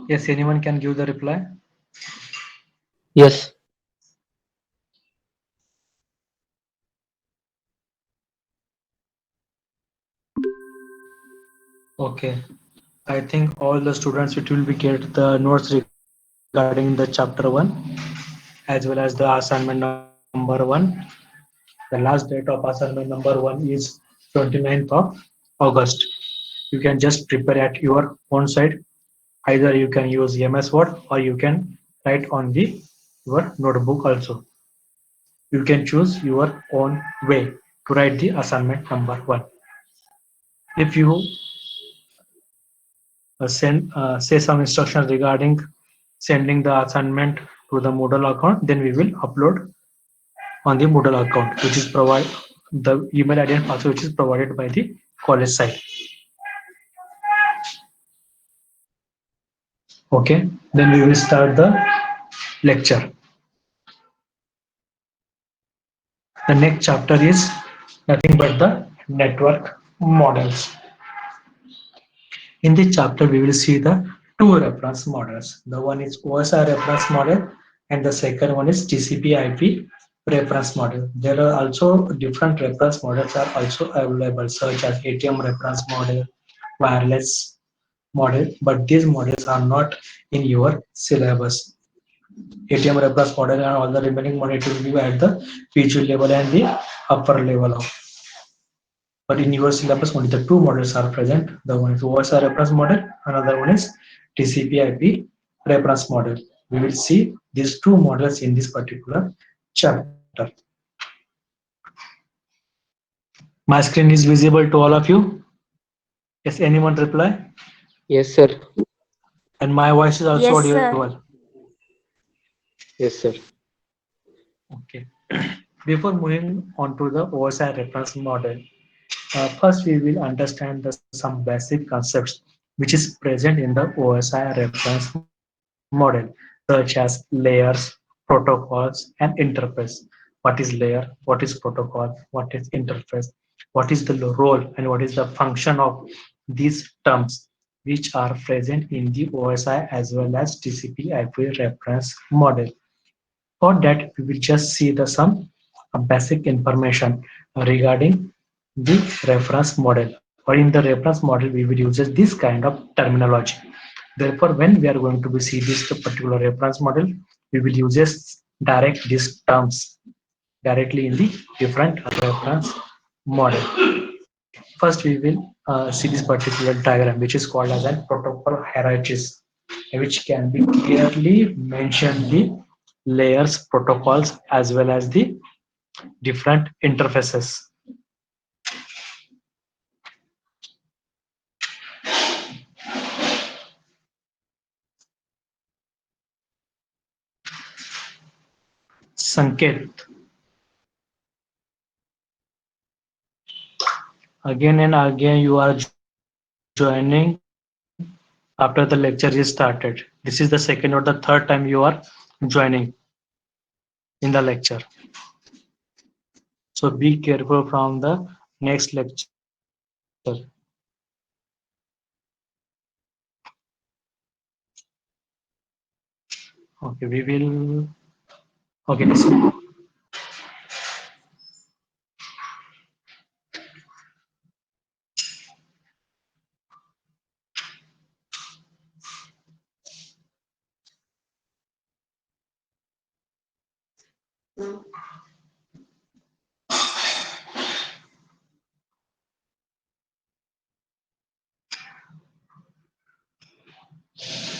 Yes, anyone can give the reply. Yes. Okay. I think all the students it will be get the notes regarding the chapter 1 as well as the assignment number 1. The last date of assignment number 1 is 29th of August. You can just prepare at your own side. Either you can use MS Word or you can write on the your notebook also. You can choose your own way to write the assignment number 1. If you send say some instructions regarding sending the assignment to the Moodle account, then we will upload on the Moodle account, which is provide the email ID and password which is provided by the college site. Okay, then we will start the lecture. The next chapter is nothing but the network models. In this chapter, we will see the two reference models. The one is OSI reference model and the second one is TCP/IP reference model. There are also different reference models are also available, such as ATM reference model, wireless model, but these models are not in your syllabus. ATM reference model and all the remaining model will be at the PG level and the upper level of. But in your syllabus, only the two models are present. The one is OSI reference model, another one is TCP/IP reference model. We will see these two models in this particular chapter. My screen is visible to all of you. Yes, anyone reply? Yes, sir. And my voice is also Yes, audible. sir. Yes, sir. Okay. Before moving on to the OSI reference model, first we will understand some basic concepts which is present in the OSI reference model, such as layers, protocols, and interface. What is layer? What is protocol? What is interface? What is the role and what is the function of these terms which are present in the OSI as well as TCP/IP reference model. For that, we will just see the some basic information regarding the reference model. Or in the reference model, we will use this kind of terminology. Therefore, when we are going to be see this particular reference model, we will use direct these terms directly in the different reference model. First, we will see this particular diagram, which is called as a protocol hierarchies, which can be clearly mention the layers, protocols, as well as the different interfaces. Sanket. Again and again, you are joining after the lecture is started. This is the second or the third time you are joining in the lecture. So be careful from the next lecture. Okay, we will. Okay, listen.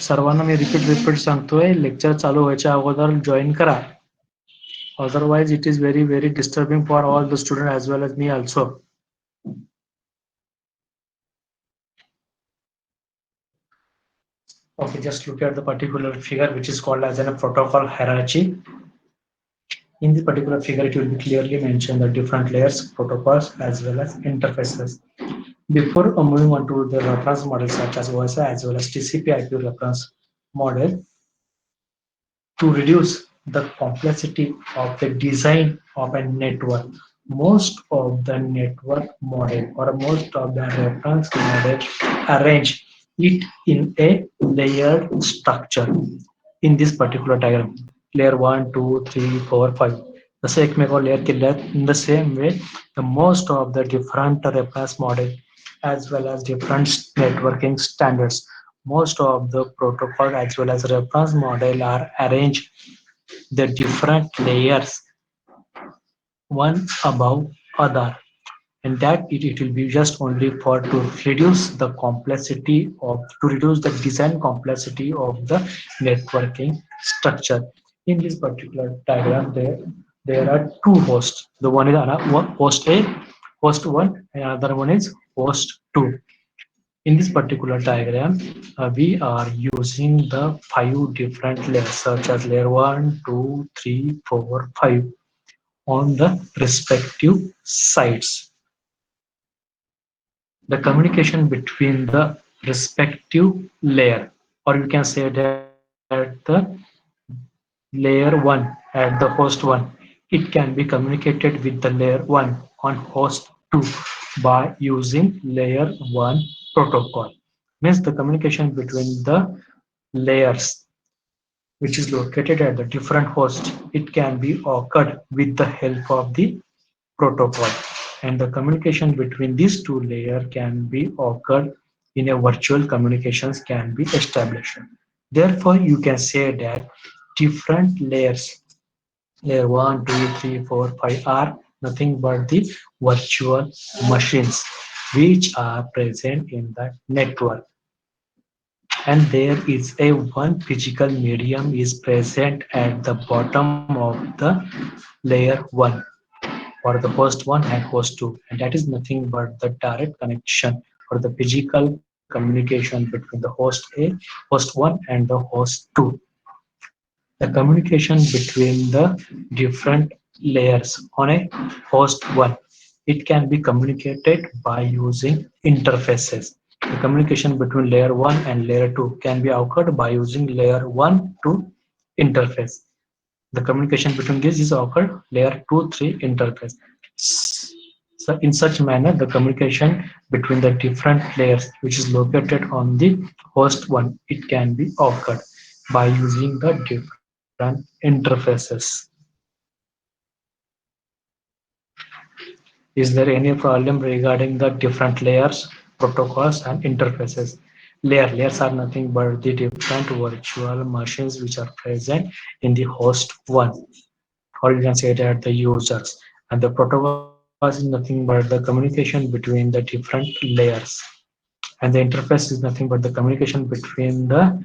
सर्वांना मी repeat सांगतोय lecture चालू व्हायच्या अगोदर join करा. Otherwise, it is very disturbing for all the students as well as me also. Okay, just look at the particular figure which is called as a protocol hierarchy. In this particular figure, it will be clearly mentioned the different layers, protocols, as well as interfaces. Before moving on to the reference models such as OSI as well as TCP/IP reference model, to reduce the complexity of the design of a network, most of the network model or most of the reference model arrange it in a layered structure. In this particular diagram, layer 1, 2, 3, 4, 5. जसे एकमेकावर layer केले आहेत, in the same way, the most of the different reference model as well as different networking standards, most of the protocol as well as reference model are arranged the different layers one above other, and that it will be just only for to reduce the complexity of to reduce the design complexity of the networking structure. In this particular diagram, there are two hosts. The one is host A, host one, and another one is host two. In this particular diagram, we are using the five different layers, such as layer 1, 2, 3, 4, 5 on the respective sides. The communication between the respective layer, or you can say that the layer 1 at the host 1, it can be communicated with the layer 1 on host 2 by using layer 1 protocol. Means the communication between the layers which is located at the different host, it can be occurred with the help of the protocol, and the communication between these two layers can be occurred in a virtual communications can be established. Therefore, you can say that different layers, layer 1, 2, 3, 4, 5 are nothing but the virtual machines which are present in the network, and there is a one physical medium is present at the bottom of the layer 1 for the host 1 and host 2, and that is nothing but the direct connection or the physical communication between the host A, host 1 and the host 2. The communication between the different layers on a host 1, it can be communicated by using interfaces. The communication between layer 1 and layer 2 can be occurred by using layer 1 to interface. The communication between these is occurred layer 2 3 interface. So in such manner, the communication between the different layers which is located on the host 1, it can be occurred by using the different interfaces. Is there any problem regarding the different layers, protocols, and interfaces? Layers are nothing but the different virtual machines which are present in the host one, or you can say that the users. And the protocols is nothing but the communication between the different layers. And the interface is nothing but the communication between the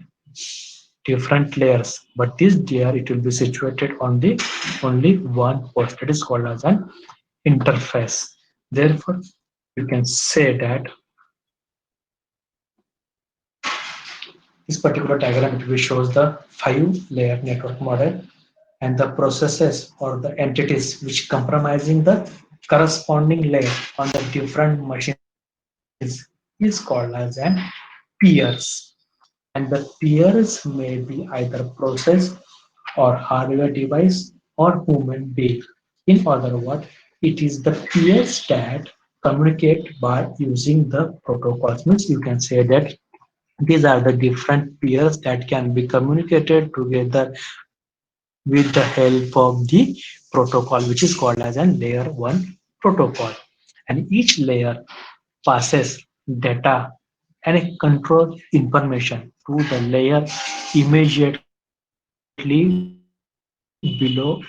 different layers. But this layer it will be situated on the only one host. That is called as an interface. Therefore, you can say that this particular diagram it will shows the five layer network model, and the processes or the entities which comprising the corresponding layer on the different machines is called as an peers. And the peers may be either process or hardware device or human being. In other words, it is the peers that communicate by using the protocols. Means you can say that these are the different peers that can be communicated together with the help of the protocol, which is called as a layer 1 protocol. And each layer passes data and a control information to the layer immediately below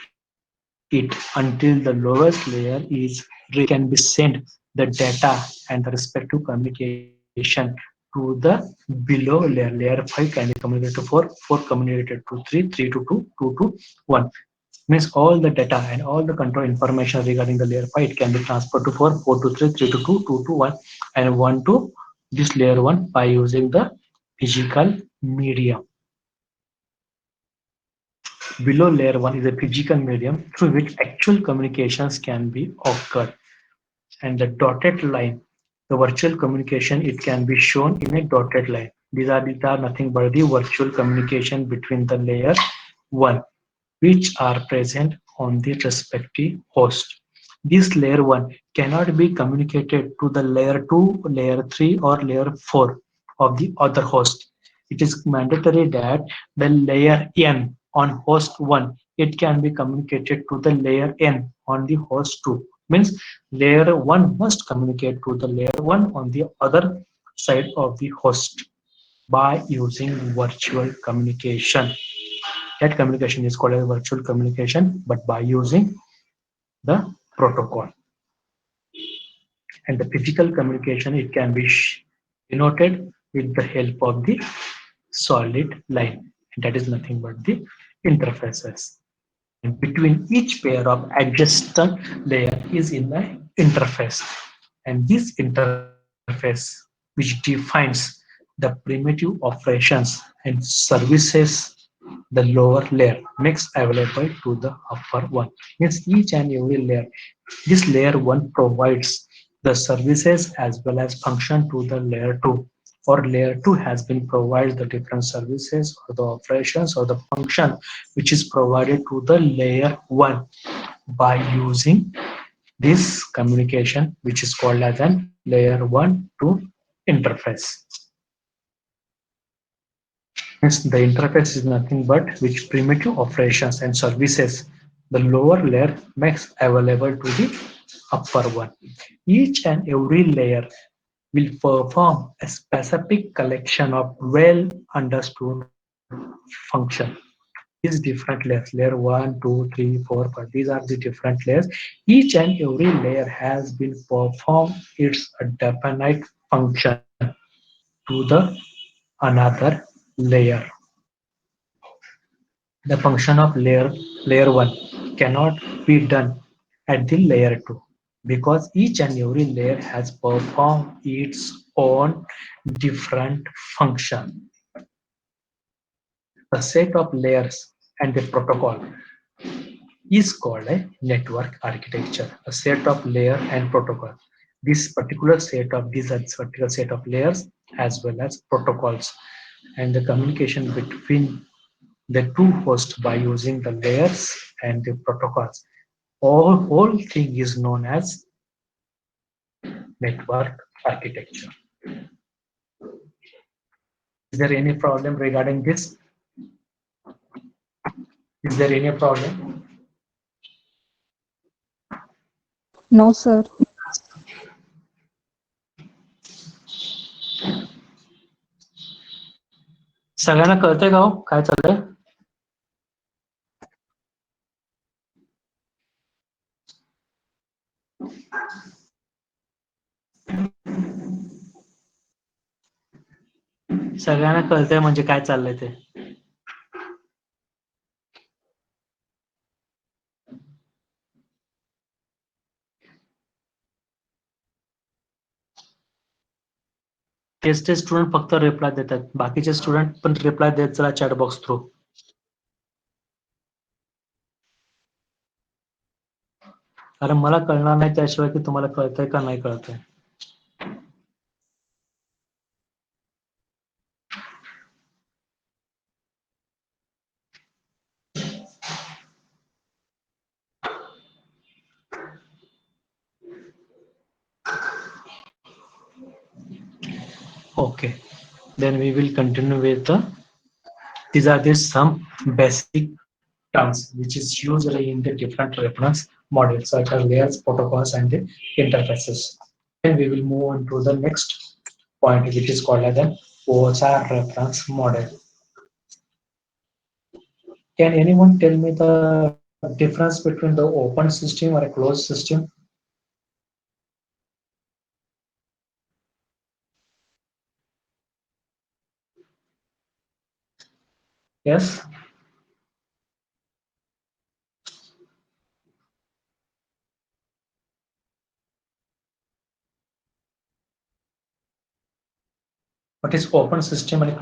it until the lowest layer is reached. This can be sent the data and the respective communication to the below layer. Layer 5 can be communicated to 4, 4 communicated to 3, 3 to 2, 2 to 1. Means all the data and all the control information regarding the layer 5 it can be transferred to 4, 4 to 3, 3 to 2, 2 to 1, and 1 to this layer 1 by using the physical medium. Below layer 1 is a physical medium through which actual communications can be occurred. And the dotted line, the virtual communication, it can be shown in a dotted line. These are nothing but the virtual communication between the layer 1 which are present on the respective host. This layer 1 cannot be communicated to the layer 2, layer 3 or layer 4 of the other host. It is mandatory that the layer N on host 1, it can be communicated to the layer N on the host 2. Means layer 1 must communicate to the layer 1 on the other side of the host by using virtual communication. That communication is called as virtual communication, but by using the protocol. And the physical communication, it can be denoted with the help of the solid line. And that is nothing but the interfaces. And between each pair of adjacent layer is in the interface. And this interface, which defines the primitive operations and services the lower layer makes available to the upper one. Means each and every layer, this layer 1 provides the services as well as function to the layer 2, or layer 2 has been provided the different services or the operations or the function which is provided to the layer 1 by using this communication, which is called as an layer 1 to interface. Hence, the interface is nothing but which primitive operations and services the lower layer makes available to the upper one. Each and every layer will perform a specific collection of well understood function. These different layers, layer 1, 2, 3, 4, 5, these are the different layers. Each and every layer has been performed its definite function to the another layer. The function of layer 1 cannot be done at the layer 2 because each and every layer has performed its own different function. The set of layers and the protocol is called a network architecture. A set of layer and protocol. This particular set of layers as well as protocols and the communication between the two hosts by using the layers and the protocols. Whole thing is known as network architecture. Is there any problem regarding this? Is there any problem? No, sir. सगळ्यांना कळतंय का हो काय चाललंय? सगळ्यांना कळतंय म्हणजे काय चाललंय ते? तेच ते स्टुडंट फक्त रिप्लाय देतात, बाकीचे स्टुडंट पण रिप्लाय देत चला चॅट बॉक्स थ्रू. कारण मला कळणार नाही त्याशिवाय की तुम्हाला कळतंय का नाही कळतंय. Okay, then we will continue with these are the some basic terms which is used in the different reference models such as layers, protocols, and the interfaces. Then we will move on to the next point, which is called as an OSI reference model. Can anyone tell me the difference between the open system or a closed system? Yes. What is open system and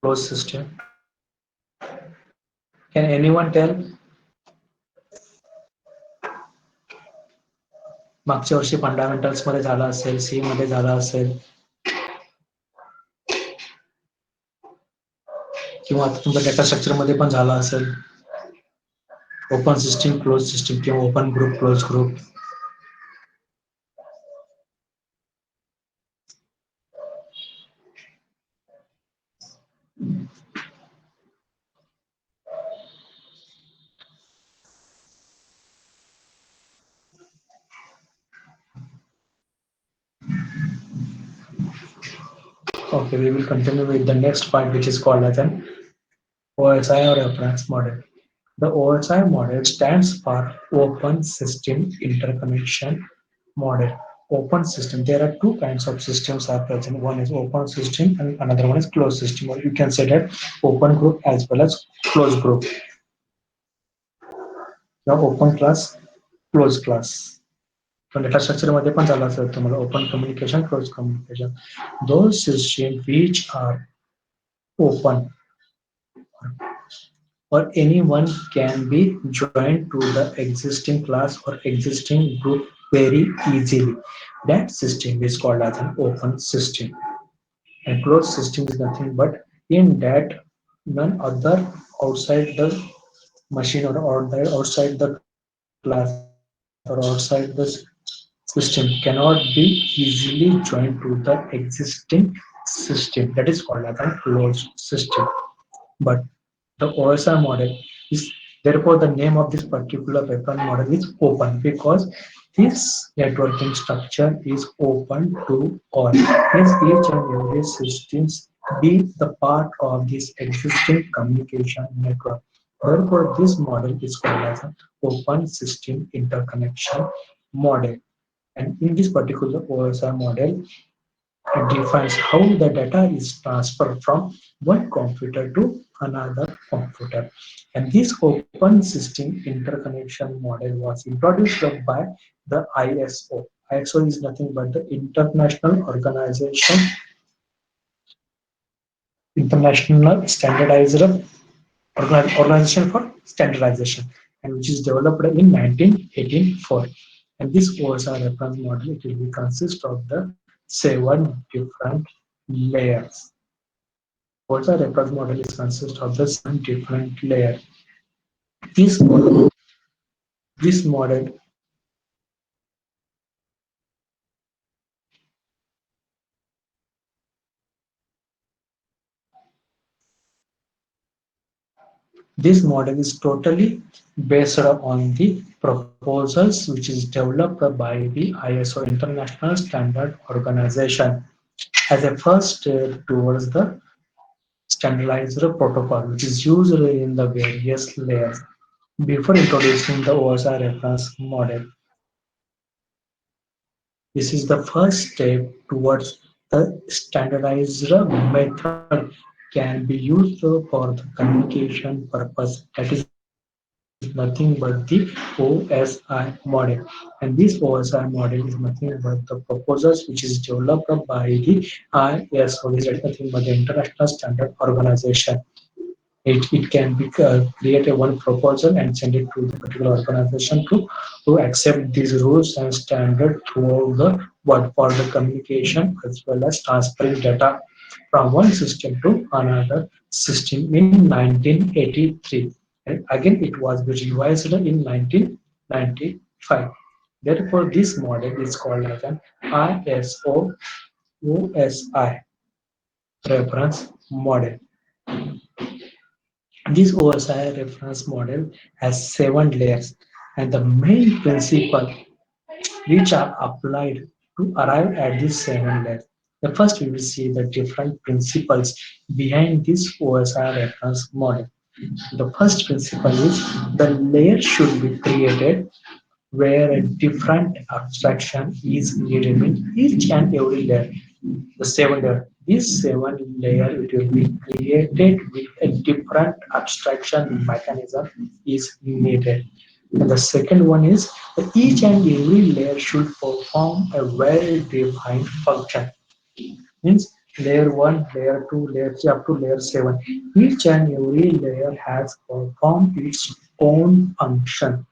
closed system? Can anyone tell? मागच्या वर्षी fundamentals मध्ये झाला असेल, सी मध्ये झाला असेल, किंवा आता तुमच्या डेटा स्ट्रक्चर मध्ये पण झाला असेल. ओपन सिस्टम, क्लोज सिस्टम किंवा open group, close group. Okay, we will continue with the next point, which is called as an OSI or reference model. The OSI model stands for Open System Interconnection Model. Open system. There are two kinds of systems are present. One is open system and another one is closed system. Or you can say that open group as well as closed group. Now open class, closed class. पण data structure मध्ये पण झालं असेल तुम्हाला open communication close communication those system which are open or anyone can be joined to the existing class or existing group very easily. That system is called as an open system. And closed system is nothing but in that none other outside the machine or outside the class or outside the system cannot be easily joined to the existing system. That is called as a closed system. But the OSI model is therefore the name of this particular paper model is open because this networking structure is open to all. Means each and every systems be the part of this existing communication network. Therefore, this model is called as an open system interconnection model. And in this particular OSI model, it defines how the data is transferred from one computer to another computer. And this open system interconnection model was introduced by the ISO. ISO is nothing but the International Standardizer Organization for Standardization, and which is developed in 1984. And this OSI reference model it will be consist of the 7 different layers. OSI reference model is consist of the 7 different layers. This model, this model, this model is totally based on the proposals which is developed by the ISO International Standard Organization as a first step towards the standardized protocol which is used in the various layers. Before introducing the OSI reference model, this is the first step towards the standardized method can be used for the communication purpose. That is nothing but the OSI model. And this OSI model is nothing but the proposals which is developed by the ISO, is nothing but the International Standard Organization. It can be create a one proposal and send it to the particular organization to accept these rules and standard throughout the world for the communication as well as transferring data from one system to another system in 1983. And again, it was revised in 1995. Therefore, this model is called as an ISO OSI reference model. This OSI reference model has 7 layers, and the main principle which are applied to arrive at these 7 layers. The first we will see the different principles behind this OSI reference model. The first principle is the layer should be created where a different abstraction is needed in each and every layer. The 7 layer. This 7 layer it will be created with a different abstraction mechanism is needed. And the second one is that each and every layer should perform a well-defined function. Means layer 1, layer 2, layer 3 up to layer 7. Each and every layer has performed its own function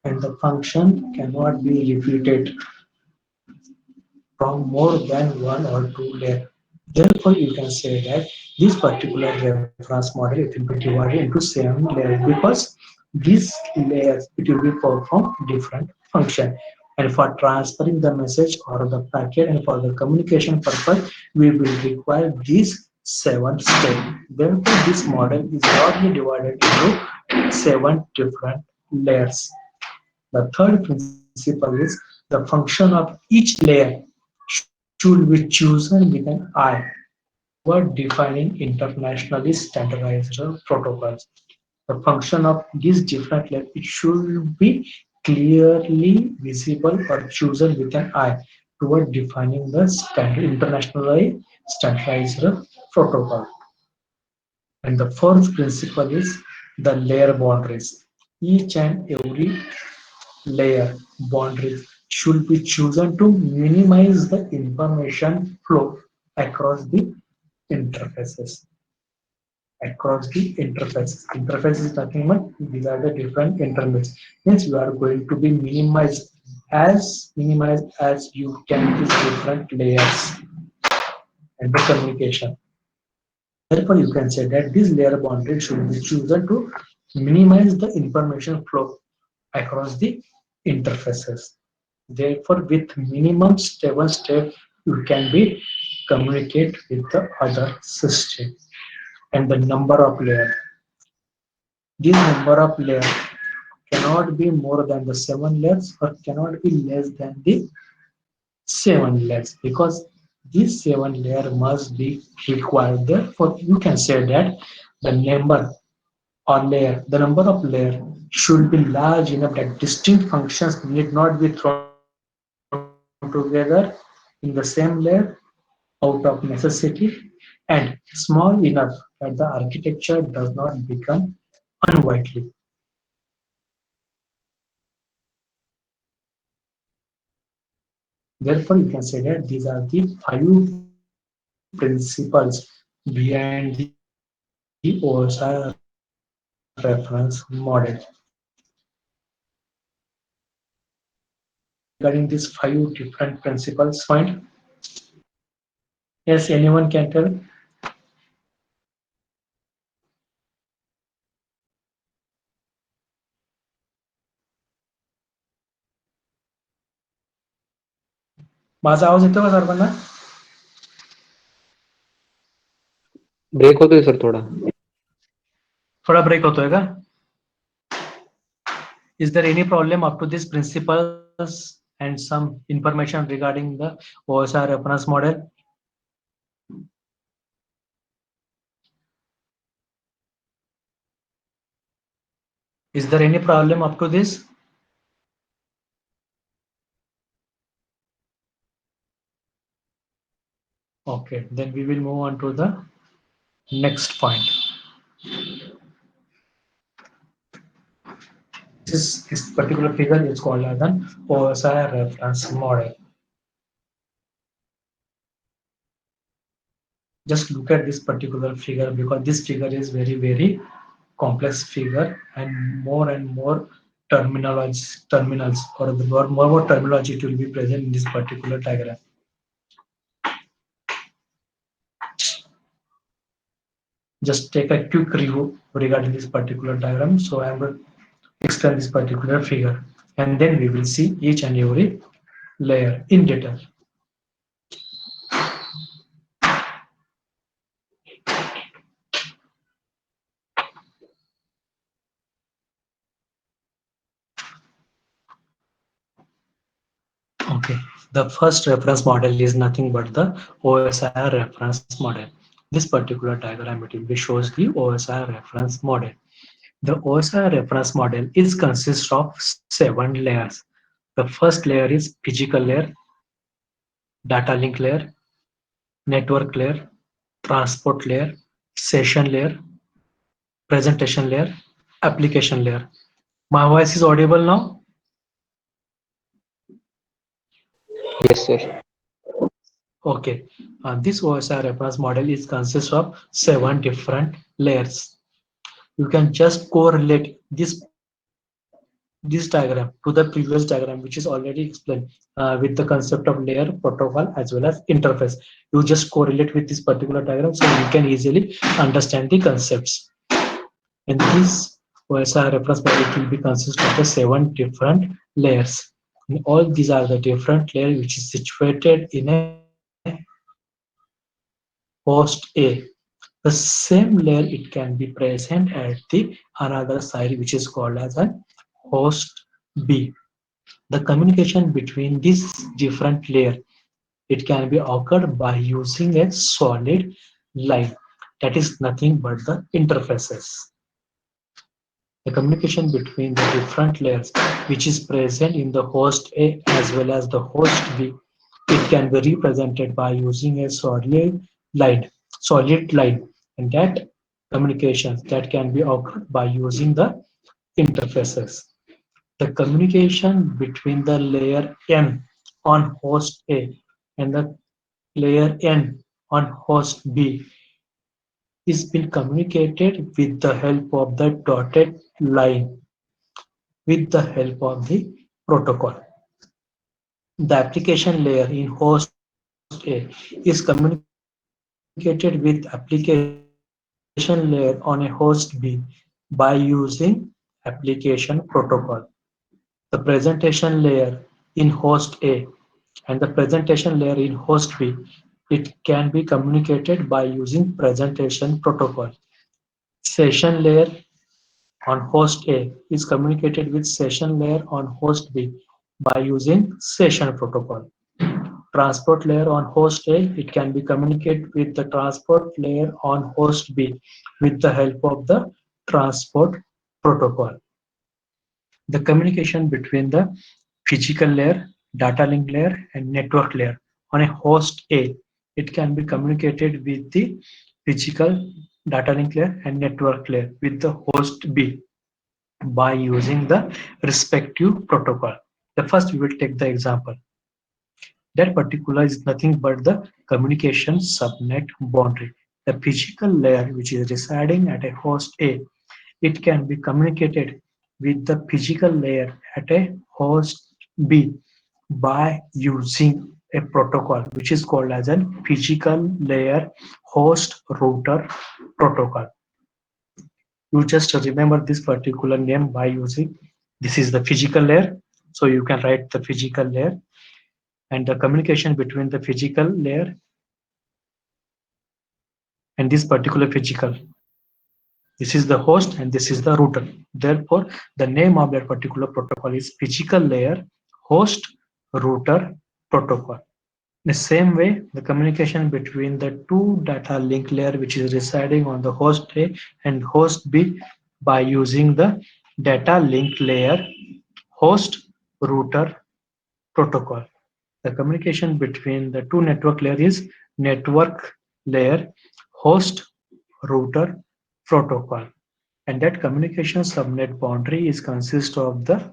and the function cannot be repeated from more than one or two layers. Therefore, you can say that this particular reference model it will be divided into 7 layers because these layers it will be perform different function. And for transferring the message or the packet and for the communication purpose, we will require these 7 steps. Therefore, this model is broadly divided into 7 different layers. The third principle is the function of each layer should be chosen with an eye. toward defining internationally standardized protocols. The function of these different layers, it should be clearly visible or chosen with an eye toward defining the internationally standardized protocol. And the fourth principle is the layer boundaries. Each and every layer boundaries should be chosen to minimize the information flow across the interfaces. Across the interfaces. Interface is nothing but these are the different interfaces. Means you are going to be minimized as you can these different layers and the communication. Therefore, you can say that this layer boundary should be chosen to minimize the information flow across the interfaces. Therefore, with minimum stable step, you can be communicate with the other system. And the number of layer. This number of layer cannot be more than the 7 layers or cannot be less than the 7 layers because this 7 layer must be required. Therefore, you can say that the number the number of layer should be large enough that distinct functions need not be thrown together in the same layer out of necessity and small enough that the architecture does not become unwieldy. Therefore, you can say that these are the 5 principles behind the OSI reference model. Regarding these 5 different principles, point. Yes, anyone can tell. माझा आवाज येतो का सर्वांना? Break होतोय sir थोडा. थोडा break होतोय का? Is there any problem up to these principles and some information regarding the OSI reference model? Is there any problem up to this? Okay, then we will move on to the next point. This particular figure is called as an OSI reference model. Just look at this particular figure because this figure is very complex figure and more terminals or the more terminology it will be present in this particular diagram. Just take a quick review regarding this particular diagram. So I will explain this particular figure and then we will see each and every layer in detail. Okay, the first reference model is nothing but the OSI reference model. This particular diagram it will be shows the OSI reference model. The OSI reference model is consists of 7 layers. The first layer is physical layer, data link layer, network layer, transport layer, session layer, presentation layer, application layer. My voice is audible now? Yes, sir. Okay. This OSI reference model is consists of 7 different layers. You can just correlate this diagram to the previous diagram, which is already explained with the concept of layer, protocol, as well as interface. You just correlate with this particular diagram so you can easily understand the concepts. In this OSI reference model, it will be consist of the 7 different layers. And all these are the different layers which is situated in a host A. The same layer it can be present at the another side which is called as a host B. The communication between these different layers it can be occurred by using a solid line. That is nothing but the interfaces. The communication between the different layers which is present in the host A as well as the host B. It can be represented by using a solid line, and that communications that can be occurred by using the interfaces. The communication between the layer M on host A and the layer N on host B is been communicated with the help of the dotted line with the help of the protocol. The application layer in host A is communicated with application layer on a host B by using application protocol. The presentation layer in host A and the presentation layer in host B, it can be communicated by using presentation protocol. Session layer on host A is communicated with session layer on host B by using session protocol. Transport layer on host A, it can be communicated with the transport layer on host B with the help of the transport protocol. The communication between the physical layer, data link layer, and network layer on a host A, it can be communicated with the physical data link layer and network layer with the host B by using the respective protocol. The first we will take the example. That particular is nothing but the communication subnet boundary. The physical layer which is residing at a host A, it can be communicated with the physical layer at a host B by using a protocol which is called as a physical layer host router protocol. You just remember this particular name by using this is the physical layer. So you can write the physical layer and the communication between the physical layer and this particular physical. This is the host and this is the router. Therefore, the name of that particular protocol is physical layer host router protocol. In the same way, the communication between the two data link layer which is residing on the host A and host B by using the data link layer host router protocol. The communication between the two network layer is network layer host router protocol, and that communication subnet boundary is consist of the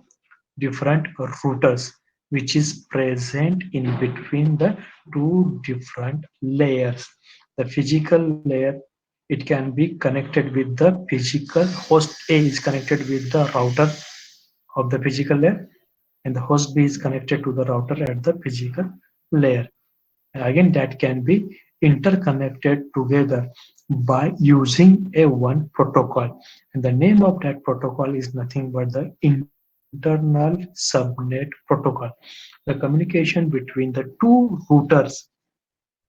different routers which is present in between the two different layers. The physical layer, it can be connected with the physical host A is connected with the router of the physical layer, and the host B is connected to the router at the physical layer. And again, that can be interconnected together by using a one protocol. And the name of that protocol is nothing but the internal subnet protocol. The communication between the two routers,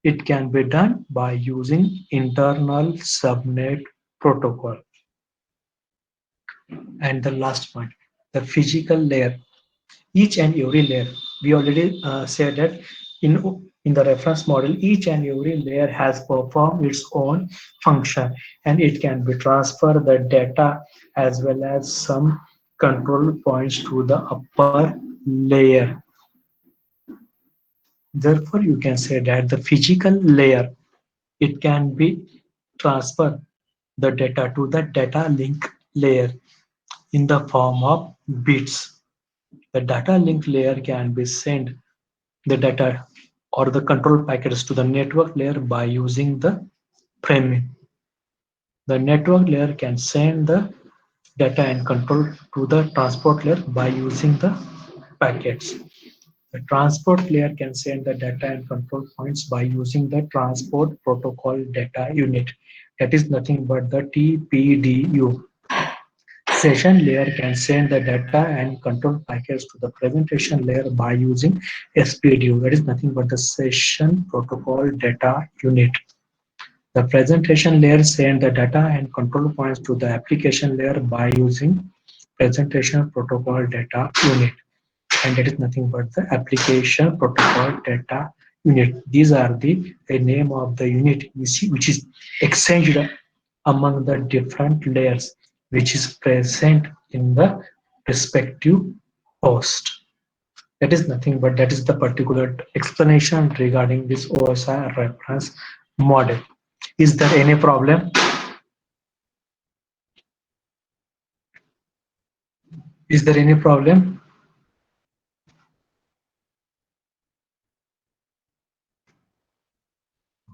it can be done by using internal subnet protocol. And the last point, the physical layer, each and every layer, we already said that in the reference model each and every layer has performed its own function, and it can be transfer the data as well as some control points to the upper layer. Therefore you can say that the physical layer, it can be transfer the data to the data link layer in the form of bits. The data link layer can be sent the data or the control packets to the network layer by using the framing. The network layer can send the data and control to the transport layer by using the packets. The transport layer can send the data and control points by using the transport protocol data unit. That is nothing but the TPDU. Session layer can send the data and control packets to the presentation layer by using SPDU. That is nothing but the session protocol data unit. The presentation layer send the data and control points to the application layer by using presentation protocol data unit. And that is nothing but the application protocol data unit. These are the name of the unit which is exchanged among the different layers which is present in the respective host. That is nothing but that is the particular explanation regarding this OSI reference model. Is there any problem? Is there any problem?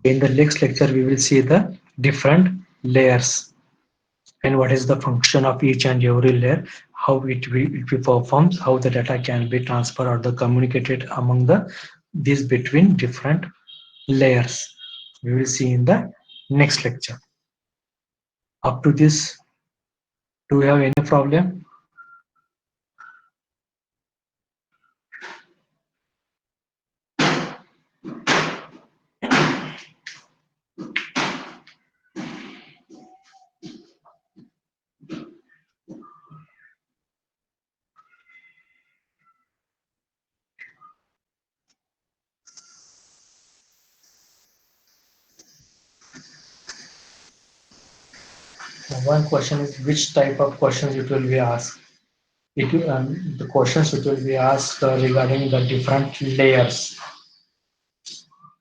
In the next lecture, we will see the different layers and what is the function of each and every layer, how it performs, how the data can be transferred or the communicated among the these between different layers. We will see in the next lecture. Up to this, do you have any problem? One question is which type of questions it will be asked. The questions it will be asked regarding the different layers.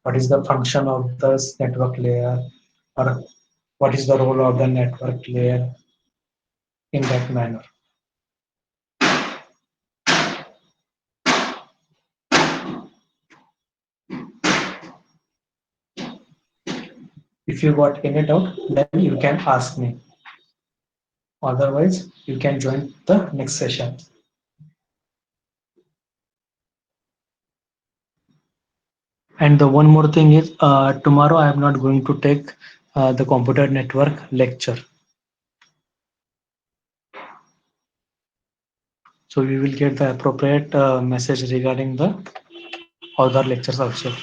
What is the function of this network layer, or what is the role of the network layer in that manner. If you got any doubt, then you can ask me. Otherwise, you can join the next session. And the one more thing is, tomorrow I am not going to take the computer network lecture. So we will get the appropriate message regarding the other lectures also.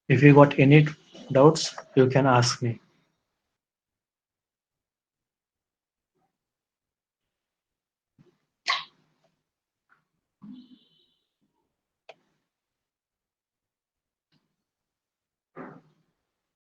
If you got any doubts, you can ask me.